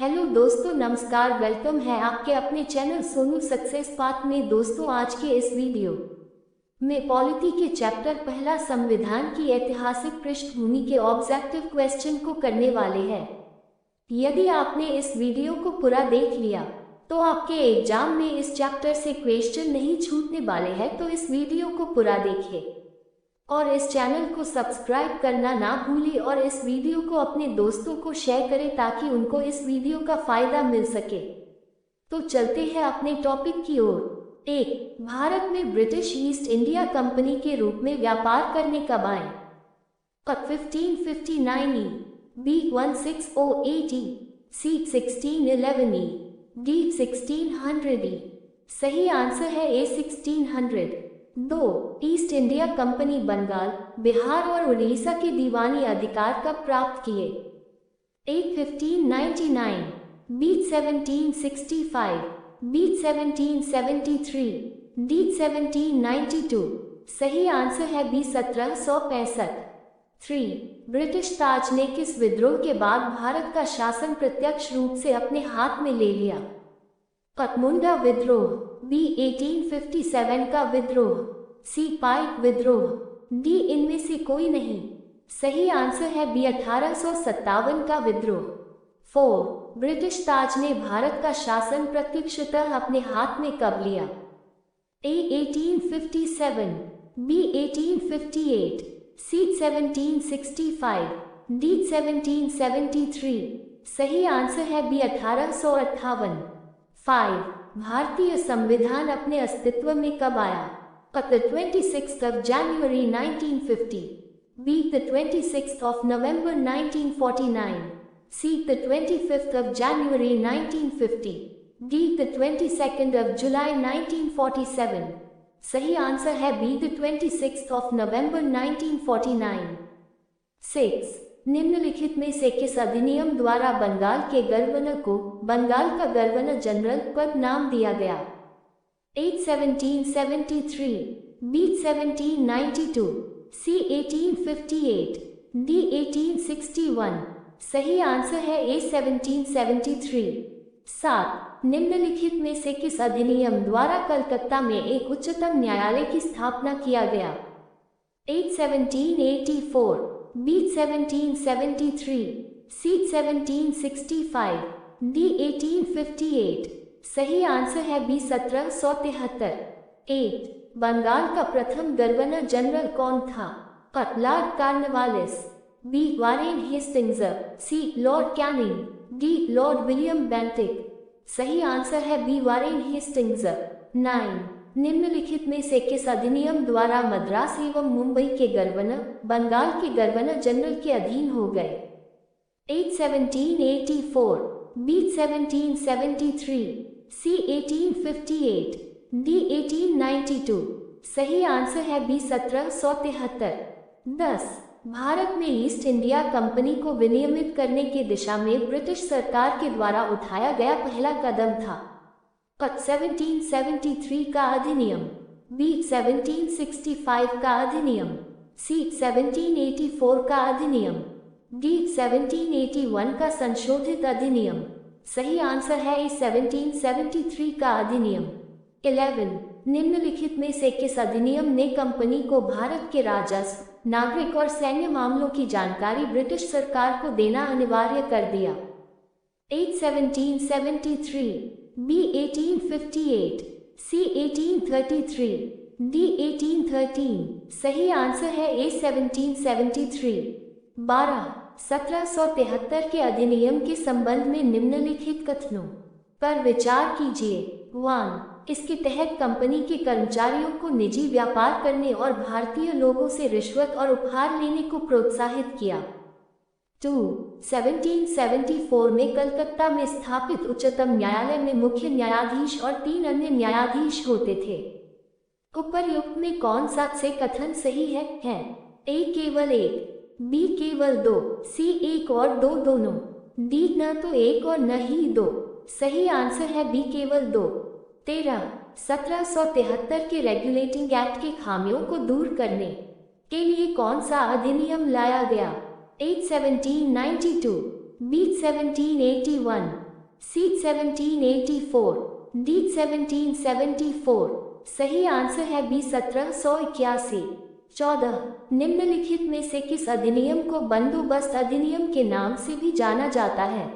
Hello दोस्तों, नमस्कार। Welcome है आपके अपने चैनल सोनू सक्सेस पाथ में। दोस्तों, आज के इस वीडियो में पॉलिटी के चैप्टर पहला संविधान की ऐतिहासिक पृष्ठभूमि के ऑब्जेक्टिव क्वेश्चन को करने वाले हैं। यदि आपने इस वीडियो को पूरा देख लिया तो आपके एग्जाम में इस चैप्टर से क्वेश्चन नहीं छूटने वाले हैं, तो इस वीडियो को पूरा देखें और इस चैनल को सब्सक्राइब करना ना भूलें और इस वीडियो को अपने दोस्तों को शेयर करें ताकि उनको इस वीडियो का फायदा मिल सके। तो चलते हैं अपने टॉपिक की ओर। 1. भारत में ब्रिटिश ईस्ट इंडिया कंपनी के रूप में व्यापार करने कब आए? 1559 ई, B 1608 ई, C 1611 ई, D 1600 ई। सही आंसर है A 1600। 2. East India Company Bengal, Bihar और उड़ीसा के दीवानी अधिकार कब प्राप्त किए? A 1599, B 1765, B 1773, D 1792। सही आंसर है B 1765। 3. ब्रिटिश ताज ने किस विद्रोह के बाद भारत का शासन प्रत्यक्ष रूप से अपने हाथ में ले लिया? मुंडा विद्रोह, B 1857 का विद्रोह, C पाइक विद्रोह, D इनमें से कोई नहीं। सही आंसर है B 1857 का विद्रोह। 4. ब्रिटिश ताज ने भारत का शासन प्रत्यक्षतः अपने हाथ में कब लिया? A 1857, B 1858, C 1765, D 1773। सही आंसर है B 1858। 5. भारतीय संविधान अपने अस्तित्व में कब आया? 26th of January 1950, B 26th of November 1949, C 25th of January 1950, D 22nd of July 1947। सही आंसर है B 26th of November 1949। 6. निम्नलिखित में से किस अधिनियम द्वारा बंगाल के गवर्नर को बंगाल का गवर्नर जनरल पद नाम दिया गया? A 1773, B 1792, C 1858, D 1861। सही आंसर है A 1773। 7. निम्नलिखित में से किस अधिनियम द्वारा कलकत्ता में एक उच्चतम न्यायालय की स्थापना किया गया? A 1784, B 1773, C 1765, D 1858। सही आंसर है B 1773। 8. बंगाल का प्रथम गवर्नर जनरल कौन था? Lord Cornwallis, B Warren Hastings, C Lord Canning, D Lord William Bentinck. सही आंसर है B वारेन हेस्टिंग्स। 9. निम्नलिखित में से किस अधिनियम द्वारा मद्रास एवं मुंबई के गवर्नर बंगाल के गवर्नर जनरल के अधीन हो गए? A 1784, B 1773, C 1858, D 1892। सही आंसर है B 1773। 10. भारत में ईस्ट इंडिया कंपनी को विनियमित करने की दिशा में ब्रिटिश सरकार के द्वारा उठाया गया पहला कदम था? 1773 का अधिनियम, B 1765 का अधिनियम, C 1784 का अधिनियम, D 1781 का संशोधित अधिनियम। सही आंसर है A 1773 का अधिनियम। 11. निम्नलिखित में से किस अधिनियम ने कंपनी को भारत के राजस्व, नागरिक और सैन्य मामलों की जानकारी ब्रिटिश सरकार को देना अनिवार्य कर दिया? A 1773, B 1858, C 1833, D 1813। सही आंसर है A 1773। 12. 1773 के अधिनियम के संबंध में निम्नलिखित कथनों पर विचार कीजिए। 1. इसके तहत कंपनी के कर्मचारियों को निजी व्यापार करने और भारतीय लोगों से रिश्वत और उपहार लेने को प्रोत्साहित किया। 2. 1774 में कलकत्ता में स्थापित उच्चतम न्यायालय में मुख्य न्यायाधीश और 3 अन्य न्यायाधीश होते थे। उपर्युक्त में कौन सा से कथन सही है? A केवल एक, B केवल 2, C 1 और 2 दोनों, D न तो 1 और न ही 2। सही आंसर है B केवल 2। 13. 1773 के रेगुलेटिंग एक्ट के खामियों को दूर करने के लिए कौन सा अधिनियम लाया गया? A 1792, B 1781, C 1784, D 1774। सही आंसर है बी 1781। 14 निम्नलिखित में से किस अधिनियम को बंदोबस्त अधिनियम के नाम से भी जाना जाता है?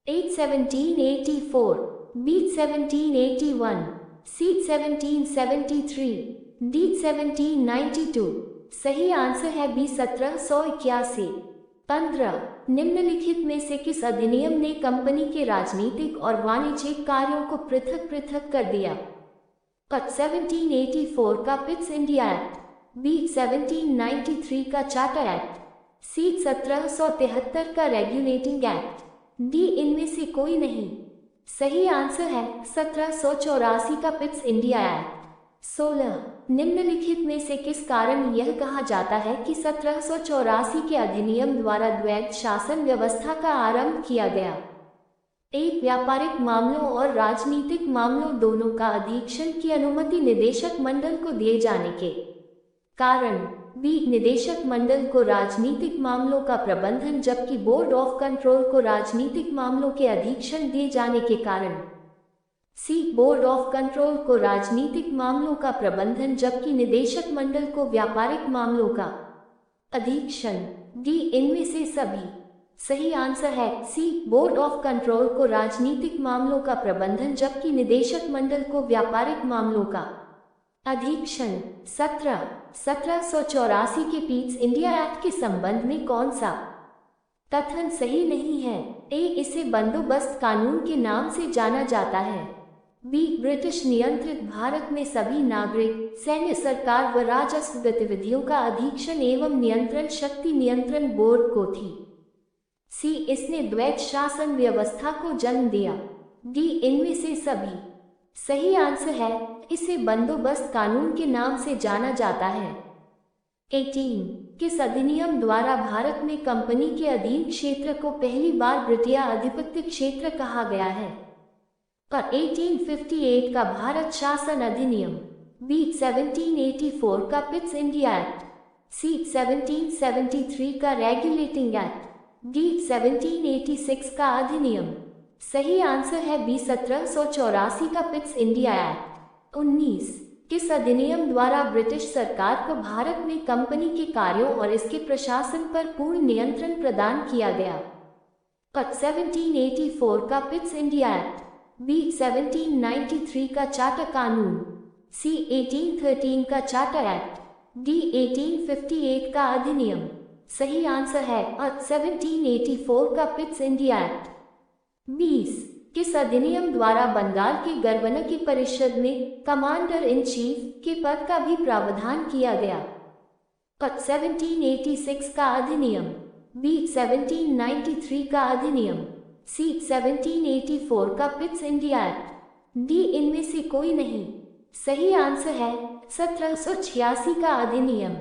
ए 1784, बी 1781, सी 1773, डी 1792। सही आंसर है बी 1781। 15 निम्नलिखित में से किस अधिनियम ने कंपनी के राजनीतिक और वाणिज्यिक कार्यों को पृथक पृथक कर दिया? 1784 का पिट्स इंडिया एक्ट, बी 1793 का चार्टर एक्ट, सी 1773 का रेगुलेटिंग एक्ट, डी इनमें से कोई नहीं। सही आंसर है 1784 का पिट्स इंडिया एक्ट। 16 निम्नलिखित में से किस कारण यह कहा जाता है कि 1784 के अधिनियम द्वारा द्वैध शासन व्यवस्था का आरंभ किया गया? एक व्यापारिक मामलों और राजनीतिक मामलों दोनों का अधीक्षण की अनुमति निदेशक मंडल को दिए जाने के कारण, बी निदेशक मंडल को राजनीतिक मामलों का प्रबंधन जबकि बोर्ड ऑफ कंट्रोल को राजनीतिक मामलों के अधीक्षण दिए जाने के कारण, सी बोर्ड ऑफ कंट्रोल को राजनीतिक मामलों का प्रबंधन जबकि निदेशक मंडल को व्यापारिक मामलों का अधीक्षण, डी इनमें से सभी। सही आंसर है सी बोर्ड ऑफ कंट्रोल को राजनीतिक मामलों का प्रबंधन जबकि निदेशक मंडल को व्यापारिक मामलों का अधीक्षण। 1784 के पिट्स इंडिया एक्ट के संबंध में कौन सा कथन सही नहीं है? ए इसे बंदोबस्त कानून के नाम से जाना जाता है, बी ब्रिटिश नियंत्रित भारत में सभी नागरिक, सैन्य सरकार व राजस्व गतिविधियों का अधीक्षण एवं नियंत्रण शक्ति नियंत्रण बोर्ड को थी, सी इसने द्वैध शासन व्यवस्था को जन्म दिया, डी इनमें से सभी। सही आंसर है इसे बंदोबस्त कानून के नाम से जाना जाता है। 18 किस अधिनियम द्वारा भारत में कंपनी के अधीन क्षेत्र को पहली बार ब्रिटिया आधिपत्य क्षेत्र कहा गया है? 1858 का भारत शासन अधिनियम, बी 1784 का पिट्स इंडिया एक्ट, सी 1773 का रेगुलेटिंग एक्ट, डी 1786 का अधिनियम। सही आंसर है बी 1784 का पिट्स इंडिया एक्ट। 19 किस अधिनियम द्वारा ब्रिटिश सरकार को भारत में कंपनी के कार्यों और इसके प्रशासन पर पूर्ण नियंत्रण प्रदान किया गया? 1784 का पिट्स इंडिया एक्ट, बी 1793 का चार्टर कानून, सी 1813 का चार्टर एक्ट, डी 1858 का अधिनियम। सही आंसर है 1784 का पिट्स इंडिया एक्ट। 20 किस अधिनियम द्वारा बंगाल के गवर्नर की परिषद में कमांडर इन चीफ के पद का भी प्रावधान किया गया? 1786 का अधिनियम, बी 1793 का अधिनियम, सी 1784 का पिट्स इंडिया एक्ट, डी इनमें से कोई नहीं। सही आंसर है 1786 का अधिनियम।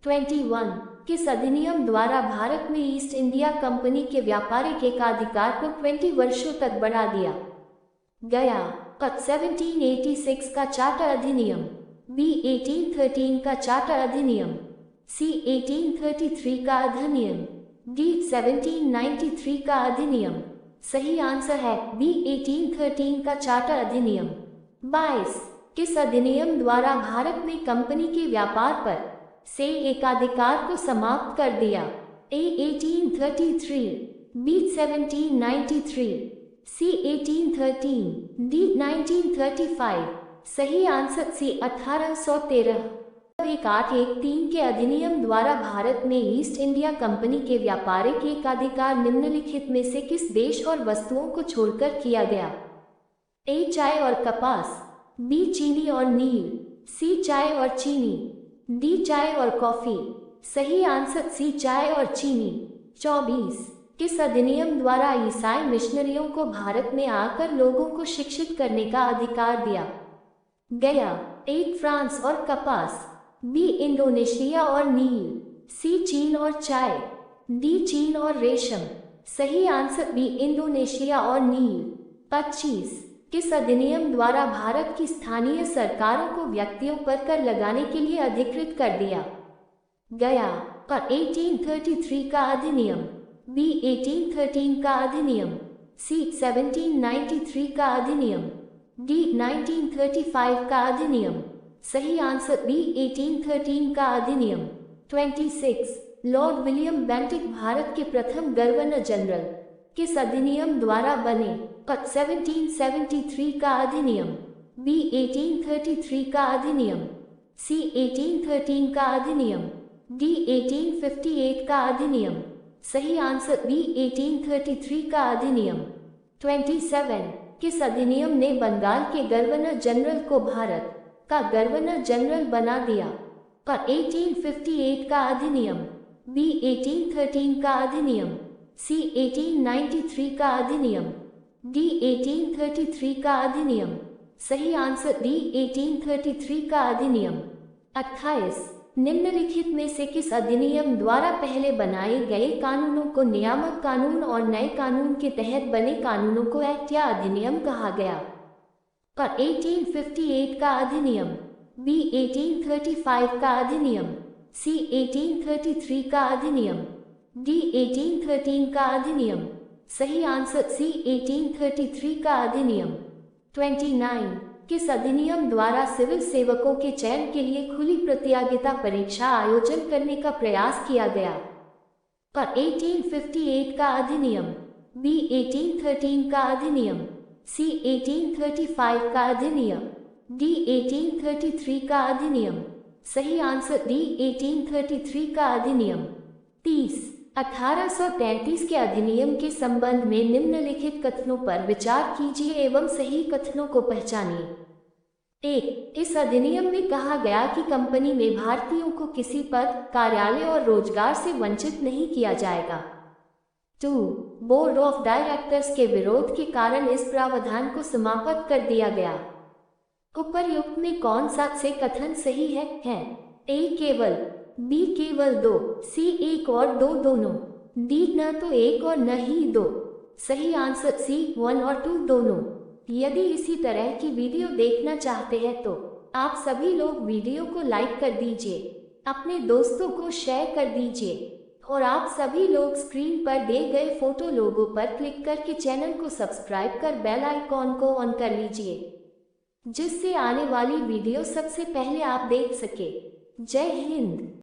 21 किस अधिनियम द्वारा भारत में ईस्ट इंडिया कंपनी के व्यापारिक एकाधिकार को 20 वर्षों तक बढ़ा दिया गया? 1786 का चार्टर अधिनियम, बी 1813 का चार्टर अधिनियम, सी 1833 का अधिनियम, डी 1793 का अधिनियम। सही आंसर है बी 1813 का चार्टर अधिनियम। 22 किस अधिनियम द्वारा भारत में कंपनी के व्यापार पर से एकाधिकार को समाप्त कर दिया? ए 1833, बी 1793, सी 1813, डी 1935। सही आंसर सी 1813। 1813 के अधिनियम द्वारा भारत में ईस्ट इंडिया कंपनी के व्यापारिक एकाधिकार निम्नलिखित में से किस देश और वस्तुओं को छोड़कर किया गया? ए चाय और कपास, बी चीनी और नील, सी चाय और चीनी, डी चाय और कॉफी। सही आंसर सी चाय और चीनी। 24 किस अधिनियम द्वारा ईसाई मिशनरियों को भारत में आकर लोगों को शिक्षित करने का अधिकार दिया गया? ए फ्रांस और कपास, बी इंडोनेशिया और नील, सी चीन और चाय, डी चीन और रेशम। सही आंसर बी इंडोनेशिया और नील। 25 किस अधिनियम द्वारा भारत की स्थानीय सरकारों को व्यक्तियों पर कर लगाने के लिए अधिकृत कर दिया गया? 1833 का अधिनियम, बी 1813 का अधिनियम, सी 1793 का अधिनियम, डी 1935 का अधिनियम। सही आंसर बी 1813 का अधिनियम। 26 लॉर्ड विलियम बेंटिक भारत के प्रथम गवर्नर जनरल किस अधिनियम द्वारा बने? 1773 का अधिनियम, बी 1833 का अधिनियम, सी 1813 का अधिनियम, डी 1858 का अधिनियम। सही आंसर बी 1833 का अधिनियम। 27 किस अधिनियम ने बंगाल के गवर्नर जनरल को भारत का गवर्नर जनरल बना दिया? 1858 का अधिनियम, बी 1813 का अधिनियम, सी 1893 का अधिनियम, डी 1833 का अधिनियम। सही आंसर डी 1833 का अधिनियम। 28 निम्नलिखित में से किस अधिनियम द्वारा पहले बनाए गए कानूनों को नियामक कानून और नए कानून के तहत बने कानूनों को एक्ट या अधिनियम कहा गया? 1858 का अधिनियम, बी 1835 का अधिनियम, सी 1833 का अधिनियम, डी 1813 का अधिनियम। सही आंसर सी 1833 का अधिनियम। 29 किस अधिनियम द्वारा सिविल सेवकों के चयन के लिए खुली प्रतियोगिता परीक्षा आयोजन करने का प्रयास किया गया? 1858 का अधिनियम, बी 1813 का अधिनियम, सी 1835 का अधिनियम, डी 1833 का अधिनियम। सही आंसर डी 1833 का अधिनियम। 30 1833 के अधिनियम के संबंध में निम्नलिखित कथनों पर विचार कीजिए एवं सही कथनों को पहचानिए। 1 इस अधिनियम में कहा गया कि कंपनी में भारतीयों को किसी पद, कार्यालय और रोजगार से वंचित नहीं किया जाएगा। 2 बोर्ड ऑफ डायरेक्टर्स के विरोध के कारण इस प्रावधान को समाप्त कर दिया गया। उपर्युक्त में कौन सा से कथन सही है? ए केवल, बी केवल 2, सी 1 और 2 दोनों, डी न तो 1 और न ही 2। सही आंसर सी 1 और 2 दोनों। यदि इसी तरह की वीडियो देखना चाहते हैं तो आप सभी लोग वीडियो को लाइक कर दीजिए, अपने दोस्तों को शेयर कर दीजिए और आप सभी लोग स्क्रीन पर दिए गए फोटो लोगो पर क्लिक करके चैनल को सब्सक्राइब कर बेल आइकॉन को ऑन कर लीजिए, जिससे आने वाली वीडियो सबसे पहले आप देख सके। जय हिंद।